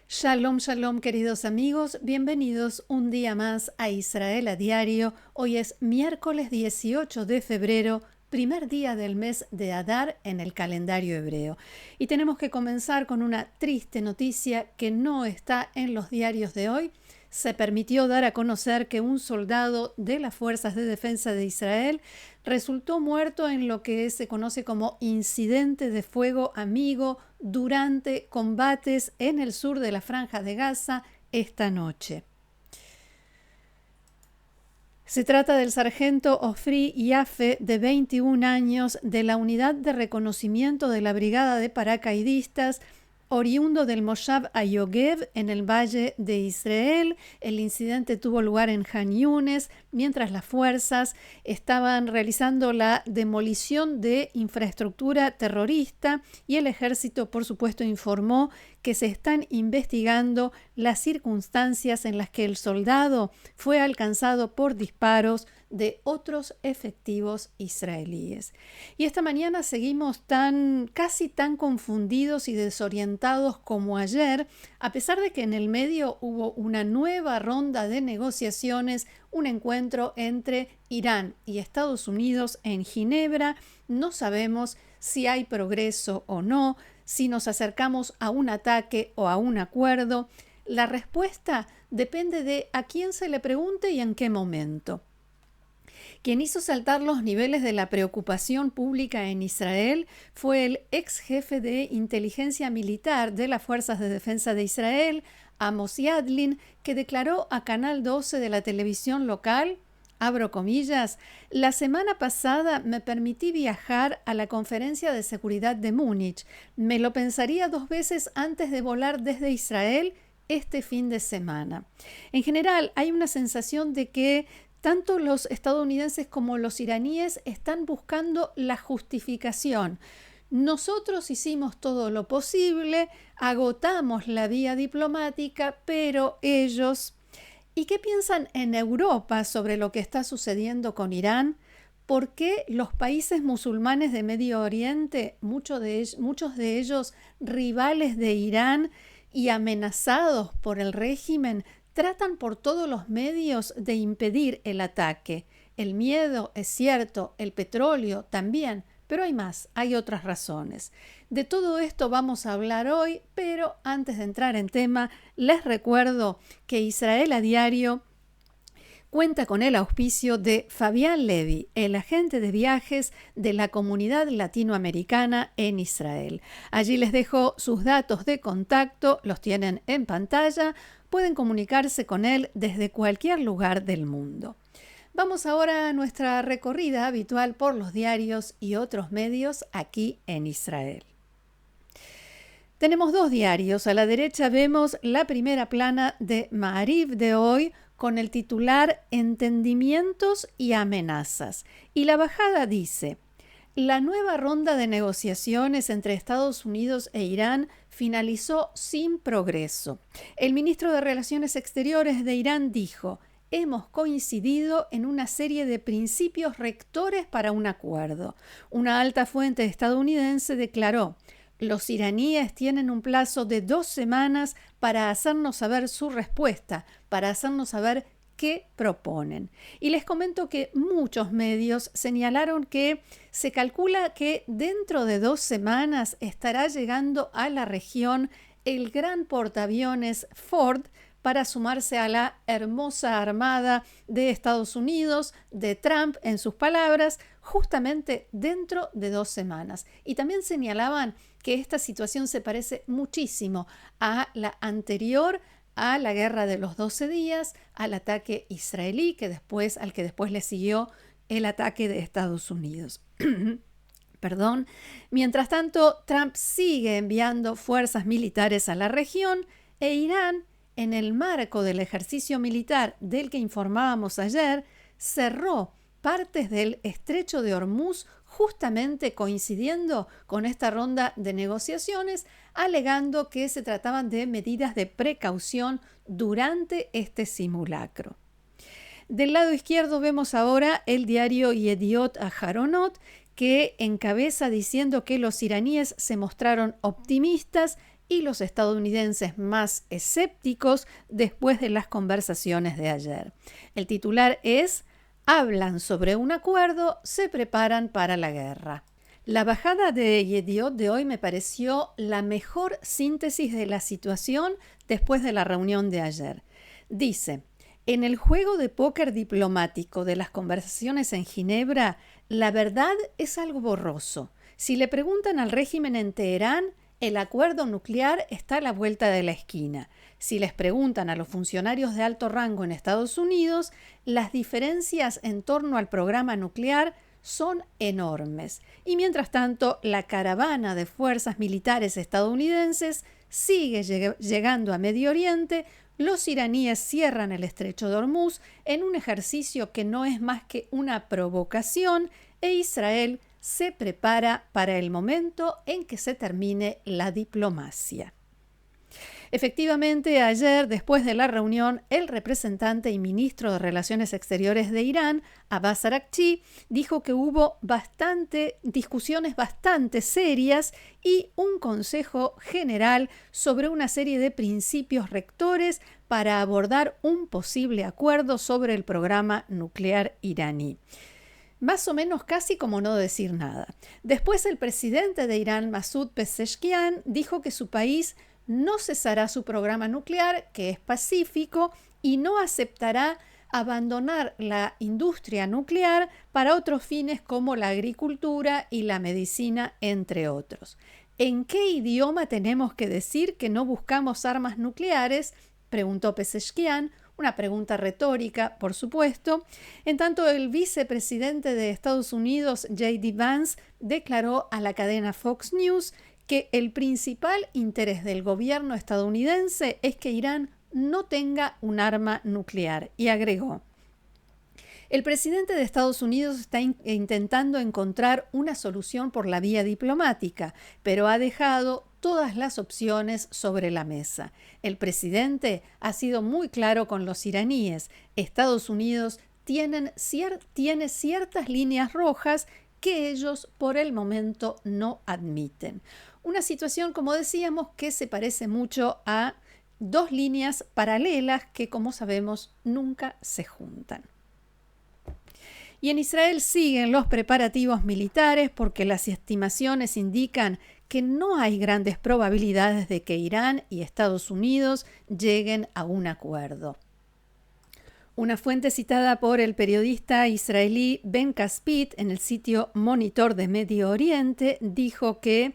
Shalom, shalom, queridos amigos, bienvenidos un día más a Israel a Diario. Hoy es miércoles 18 de febrero, primer día del mes de Adar en el calendario hebreo. Y tenemos que comenzar con una triste noticia que no está en los diarios de hoy. Se permitió dar a conocer que un soldado de las Fuerzas de Defensa de Israel resultó muerto en lo que se conoce como incidente de fuego amigo durante combates en el sur de la Franja de Gaza esta noche. Se trata del sargento Ofri Yafe, de 21 años, de la unidad de reconocimiento de la Brigada de Paracaidistas, oriundo del Moshav Ayogev en el Valle de Israel. El incidente tuvo lugar en Han Yunes, mientras las fuerzas estaban realizando la demolición de infraestructura terrorista, y el ejército, por supuesto, informó que se están investigando las circunstancias en las que el soldado fue alcanzado por disparos de otros efectivos israelíes. Y esta mañana seguimos casi tan confundidos y desorientados como ayer, a pesar de que en el medio hubo una nueva ronda de negociaciones, un encuentro entre Irán y Estados Unidos en Ginebra. No sabemos si hay progreso o no, si nos acercamos a un ataque o a un acuerdo. La respuesta depende de a quién se le pregunte y en qué momento. Quien hizo saltar los niveles de la preocupación pública en Israel fue el ex jefe de inteligencia militar de las Fuerzas de Defensa de Israel, Amos Yadlin, que declaró a Canal 12 de la televisión local, abro comillas: la semana pasada me permití viajar a la Conferencia de Seguridad de Múnich. Me lo pensaría 2 veces antes de volar desde Israel este fin de semana. En general, hay una sensación de que tanto los estadounidenses como los iraníes están buscando la justificación. Nosotros hicimos todo lo posible, agotamos la vía diplomática, pero ellos... ¿Y qué piensan en Europa sobre lo que está sucediendo con Irán? ¿Por qué los países musulmanes de Medio Oriente, muchos de ellos rivales de Irán y amenazados por el régimen, tratan por todos los medios de impedir el ataque? El miedo es cierto, el petróleo también, pero hay más, hay otras razones. De todo esto vamos a hablar hoy, pero antes de entrar en tema, les recuerdo que Israel a Diario cuenta con el auspicio de Fabián Levy, el agente de viajes de la comunidad latinoamericana en Israel. Allí les dejo sus datos de contacto, los tienen en pantalla, pueden comunicarse con él desde cualquier lugar del mundo. Vamos ahora a nuestra recorrida habitual por los diarios y otros medios aquí en Israel. Tenemos 2 diarios. A la derecha vemos la primera plana de Ma'ariv de hoy con el titular Entendimientos y amenazas. Y la bajada dice: la nueva ronda de negociaciones entre Estados Unidos e Irán finalizó sin progreso. El ministro de Relaciones Exteriores de Irán dijo: hemos coincidido en una serie de principios rectores para un acuerdo. Una alta fuente estadounidense declaró: los iraníes tienen un plazo de 2 semanas para hacernos saber su respuesta, para hacernos saber qué proponen. Y les comento que muchos medios señalaron que se calcula que dentro de 2 semanas estará llegando a la región el gran portaaviones Ford para sumarse a la hermosa armada de Estados Unidos, de Trump, en sus palabras, justamente dentro de 2 semanas. Y también señalaban que esta situación se parece muchísimo a la anterior, a la guerra de los 12 días, al ataque israelí, al que después le siguió el ataque de Estados Unidos. Perdón. Mientras tanto, Trump sigue enviando fuerzas militares a la región e Irán, en el marco del ejercicio militar del que informábamos ayer, cerró partes del estrecho de Hormuz justamente coincidiendo con esta ronda de negociaciones, alegando que se trataban de medidas de precaución durante este simulacro. Del lado izquierdo vemos ahora el diario Yediot Aharonot, que encabeza diciendo que los iraníes se mostraron optimistas y los estadounidenses más escépticos después de las conversaciones de ayer. El titular es: hablan sobre un acuerdo, se preparan para la guerra. La bajada de Yediot de hoy me pareció la mejor síntesis de la situación después de la reunión de ayer. Dice: en el juego de póker diplomático de las conversaciones en Ginebra, la verdad es algo borroso. Si le preguntan al régimen en Teherán, el acuerdo nuclear está a la vuelta de la esquina. Si les preguntan a los funcionarios de alto rango en Estados Unidos, las diferencias en torno al programa nuclear son enormes. Y mientras tanto, la caravana de fuerzas militares estadounidenses sigue llegando a Medio Oriente. Los iraníes cierran el estrecho de Hormuz en un ejercicio que no es más que una provocación, e Israel se prepara para el momento en que se termine la diplomacia. Efectivamente, ayer, después de la reunión, el representante y ministro de Relaciones Exteriores de Irán, Abbas Araghchi, dijo que hubo discusiones bastante serias y un consejo general sobre una serie de principios rectores para abordar un posible acuerdo sobre el programa nuclear iraní. Más o menos casi como no decir nada. Después, el presidente de Irán, Masoud Pezeshkian, dijo que su país no cesará su programa nuclear, que es pacífico, y no aceptará abandonar la industria nuclear para otros fines como la agricultura y la medicina, entre otros. ¿En qué idioma tenemos que decir que no buscamos armas nucleares?, preguntó Pezeshkian, una pregunta retórica, por supuesto. En tanto, el vicepresidente de Estados Unidos, J.D. Vance, declaró a la cadena Fox News que el principal interés del gobierno estadounidense es que Irán no tenga un arma nuclear, y agregó: el presidente de Estados Unidos está intentando encontrar una solución por la vía diplomática, pero ha dejado todas las opciones sobre la mesa. El presidente ha sido muy claro con los iraníes. Estados Unidos tiene ciertas líneas rojas que ellos por el momento no admiten. Una situación, como decíamos, que se parece mucho a dos líneas paralelas que, como sabemos, nunca se juntan. Y en Israel siguen los preparativos militares porque las estimaciones indican que no hay grandes probabilidades de que Irán y Estados Unidos lleguen a un acuerdo. Una fuente citada por el periodista israelí Ben Caspit en el sitio Monitor de Medio Oriente dijo que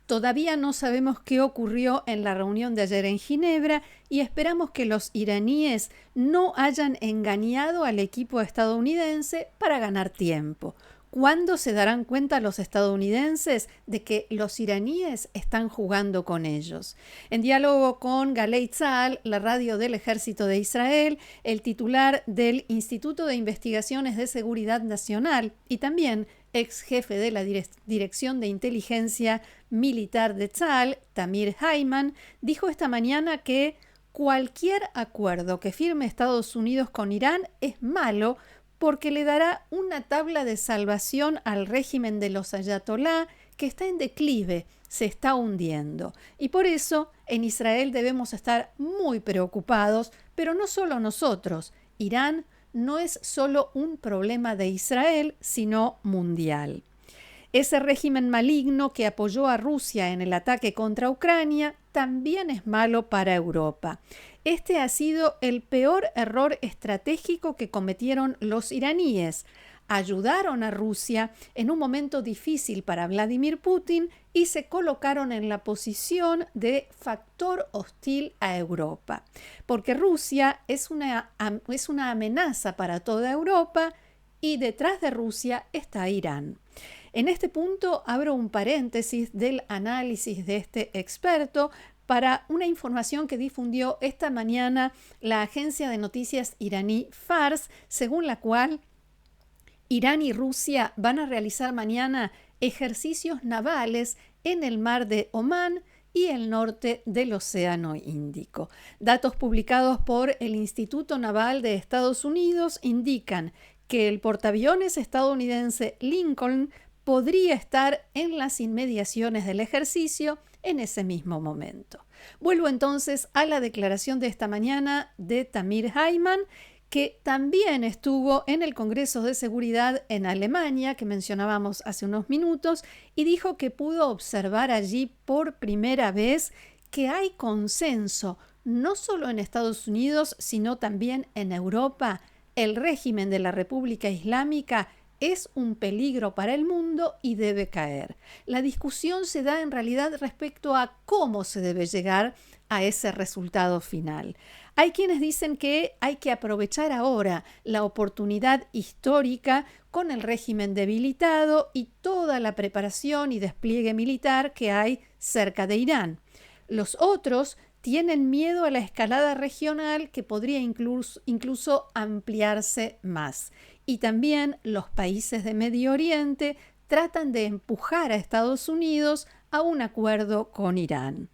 todavía no sabemos qué ocurrió en la reunión de ayer en Ginebra y esperamos que los iraníes no hayan engañado al equipo estadounidense para ganar tiempo. ¿Cuándo se darán cuenta los estadounidenses de que los iraníes están jugando con ellos? En diálogo con Galei Tzahal, la radio del Ejército de Israel, el titular del Instituto de Investigaciones de Seguridad Nacional y también ex jefe de la Dirección de Inteligencia Militar de Tzahal, Tamir Haiman, dijo esta mañana que cualquier acuerdo que firme Estados Unidos con Irán es malo porque le dará una tabla de salvación al régimen de los ayatolá que está en declive, se está hundiendo. Y por eso en Israel debemos estar muy preocupados, pero no solo nosotros. Irán no es solo un problema de Israel, sino mundial. Ese régimen maligno que apoyó a Rusia en el ataque contra Ucrania también es malo para Europa. Este ha sido el peor error estratégico que cometieron los iraníes. Ayudaron a Rusia en un momento difícil para Vladimir Putin y se colocaron en la posición de factor hostil a Europa, porque Rusia es una amenaza para toda Europa y detrás de Rusia está Irán. En este punto abro un paréntesis del análisis de este experto para una información que difundió esta mañana la agencia de noticias iraní Fars, según la cual Irán y Rusia van a realizar mañana ejercicios navales en el mar de Omán y el norte del Océano Índico. Datos publicados por el Instituto Naval de Estados Unidos indican que el portaaviones estadounidense Lincoln podría estar en las inmediaciones del ejercicio en ese mismo momento. Vuelvo entonces a la declaración de esta mañana de Tamir Haiman, que también estuvo en el Congreso de Seguridad en Alemania, que mencionábamos hace unos minutos, y dijo que pudo observar allí por primera vez que hay consenso, no solo en Estados Unidos, sino también en Europa. El régimen de la República Islámica es un peligro para el mundo y debe caer. La discusión se da en realidad respecto a cómo se debe llegar a ese resultado final. Hay quienes dicen que hay que aprovechar ahora la oportunidad histórica con el régimen debilitado y toda la preparación y despliegue militar que hay cerca de Irán. Los otros tienen miedo a la escalada regional que podría incluso ampliarse más. Y también los países de Medio Oriente tratan de empujar a Estados Unidos a un acuerdo con Irán.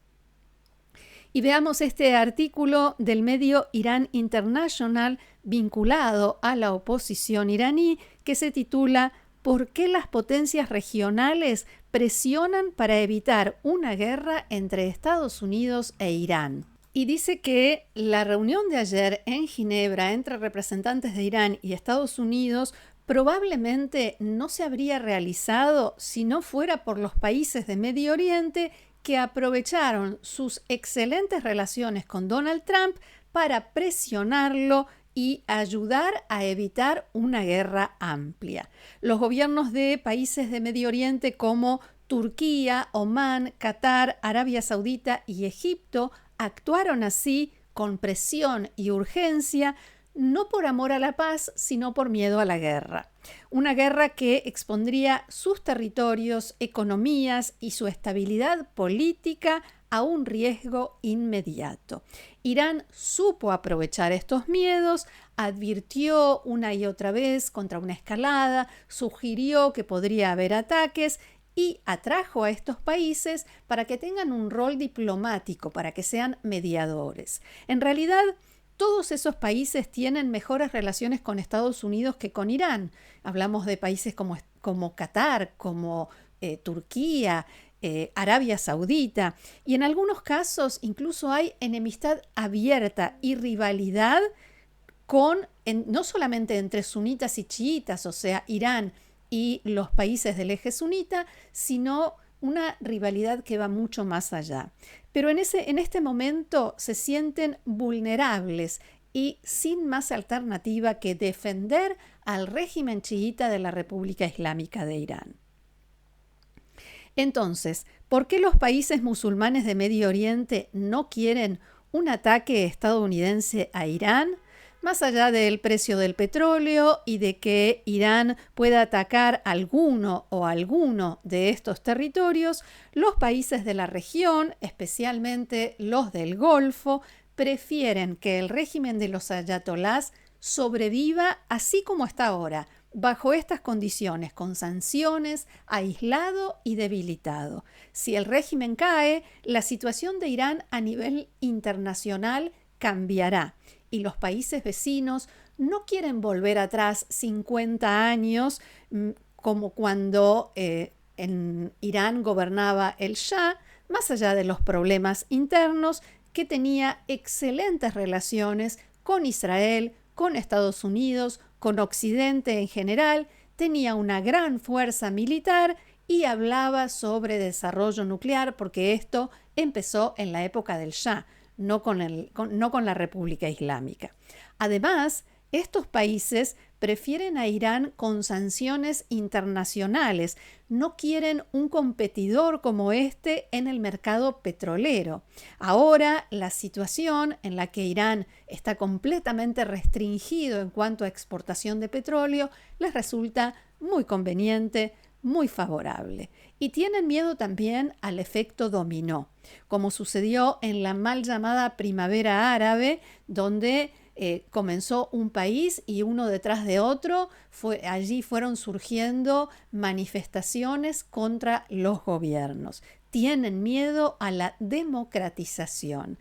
Y veamos este artículo del medio Iran International vinculado a la oposición iraní que se titula ¿Por qué las potencias regionales presionan para evitar una guerra entre Estados Unidos e Irán? Y dice que la reunión de ayer en Ginebra entre representantes de Irán y Estados Unidos probablemente no se habría realizado si no fuera por los países de Medio Oriente que aprovecharon sus excelentes relaciones con Donald Trump para presionarlo y ayudar a evitar una guerra amplia. Los gobiernos de países de Medio Oriente como Turquía, Omán, Qatar, Arabia Saudita y Egipto actuaron así con presión y urgencia, no por amor a la paz, sino por miedo a la guerra. Una guerra que expondría sus territorios, economías y su estabilidad política a un riesgo inmediato. Irán supo aprovechar estos miedos, advirtió una y otra vez contra una escalada, sugirió que podría haber ataques y atrajo a estos países para que tengan un rol diplomático, para que sean mediadores. En realidad, todos esos países tienen mejores relaciones con Estados Unidos que con Irán. Hablamos de países como Qatar, como Turquía, Arabia Saudita, y en algunos casos incluso hay enemistad abierta y rivalidad no solamente entre sunitas y chiitas, o sea, Irán y los países del eje sunita, sino una rivalidad que va mucho más allá. Pero en este momento se sienten vulnerables y sin más alternativa que defender al régimen chiita de la República Islámica de Irán. Entonces, ¿por qué los países musulmanes de Medio Oriente no quieren un ataque estadounidense a Irán? Más allá del precio del petróleo y de que Irán pueda atacar alguno de estos territorios, los países de la región, especialmente los del Golfo, prefieren que el régimen de los ayatolás sobreviva así como está ahora, bajo estas condiciones, con sanciones, aislado y debilitado. Si el régimen cae, la situación de Irán a nivel internacional cambiará y los países vecinos no quieren volver atrás 50 años como cuando en Irán gobernaba el Shah, más allá de los problemas internos, que tenía excelentes relaciones con Israel, con Estados Unidos, con Occidente en general, tenía una gran fuerza militar y hablaba sobre desarrollo nuclear porque esto empezó en la época del Shah, no con la República Islámica. Además, estos países prefieren a Irán con sanciones internacionales, no quieren un competidor como este en el mercado petrolero. Ahora, la situación en la que Irán está completamente restringido en cuanto a exportación de petróleo les resulta muy conveniente, muy favorable. Y tienen miedo también al efecto dominó, como sucedió en la mal llamada Primavera Árabe, donde comenzó un país y uno detrás de otro, allí fueron surgiendo manifestaciones contra los gobiernos. Tienen miedo a la democratización.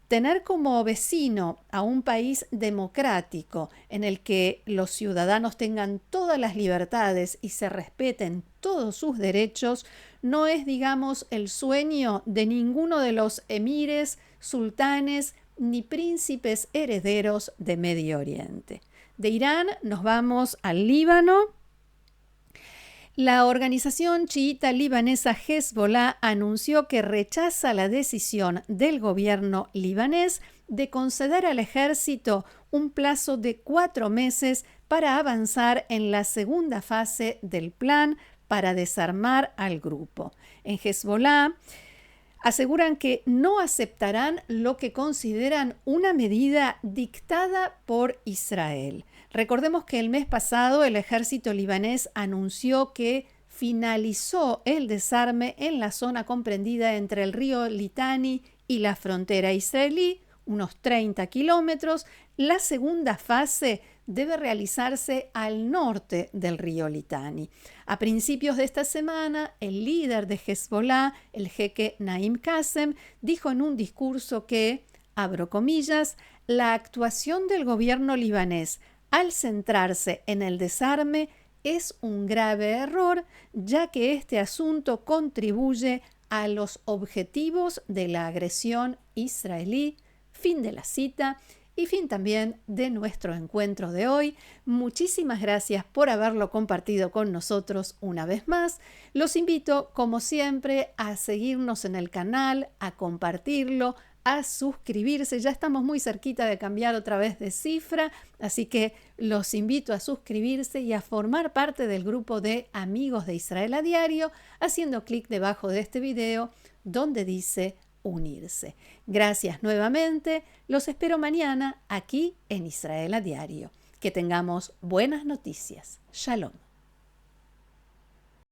Tener como vecino a un país democrático en el que los ciudadanos tengan todas las libertades y se respeten todos sus derechos no es, digamos, el sueño de ninguno de los emires, sultanes ni príncipes herederos de Medio Oriente. De Irán nos vamos al Líbano. La organización chiita libanesa Hezbollah anunció que rechaza la decisión del gobierno libanés de conceder al ejército un plazo de 4 meses para avanzar en la segunda fase del plan para desarmar al grupo. En Hezbollah aseguran que no aceptarán lo que consideran una medida dictada por Israel. Recordemos que el mes pasado el ejército libanés anunció que finalizó el desarme en la zona comprendida entre el río Litani y la frontera israelí, unos 30 kilómetros. La segunda fase debe realizarse al norte del río Litani. A principios de esta semana, el líder de Hezbollah, el jeque Naim Qassem, dijo en un discurso que, abro comillas, la actuación del gobierno libanés al centrarse en el desarme es un grave error, ya que este asunto contribuye a los objetivos de la agresión israelí. Fin de la cita y fin también de nuestro encuentro de hoy. Muchísimas gracias por haberlo compartido con nosotros una vez más. Los invito, como siempre, a seguirnos en el canal, a compartirlo, a suscribirse. Ya estamos muy cerquita de cambiar otra vez de cifra, así que los invito a suscribirse y a formar parte del grupo de Amigos de Israel a Diario, haciendo clic debajo de este video donde dice unirse. Gracias nuevamente. Los espero mañana aquí en Israel a Diario. Que tengamos buenas noticias. Shalom.